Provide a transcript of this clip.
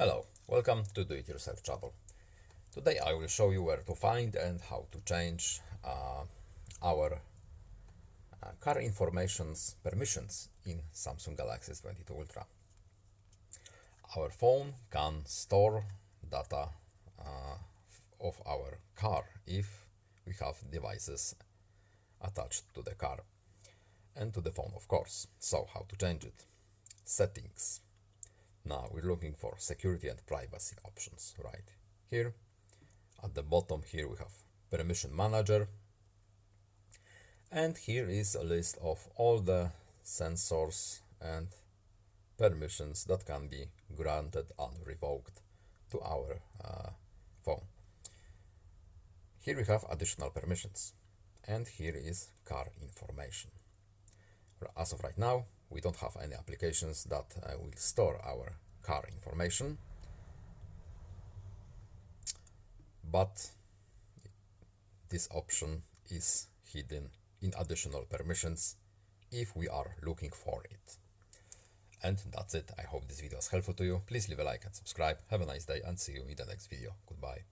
Hello, welcome to Do It Yourself Trouble. Today I will show you where to find and how to change our car information's permissions in Samsung Galaxy S22 Ultra. Our phone can store data of our car if we have devices attached to the car and to the phone, of course. So how to change it? Settings. Now we're looking for security and privacy options right here. At the bottom here we have permission manager, and here is a list of all the sensors and permissions that can be granted and revoked to our phone. Here we have additional permissions, and here is car information. As of right now, we don't have any applications that will store our car information, but this option is hidden in additional permissions if we are looking for it. And that's it. I hope this video was helpful to you. Please leave a like and subscribe. Have a nice day and see you in the next video. Goodbye.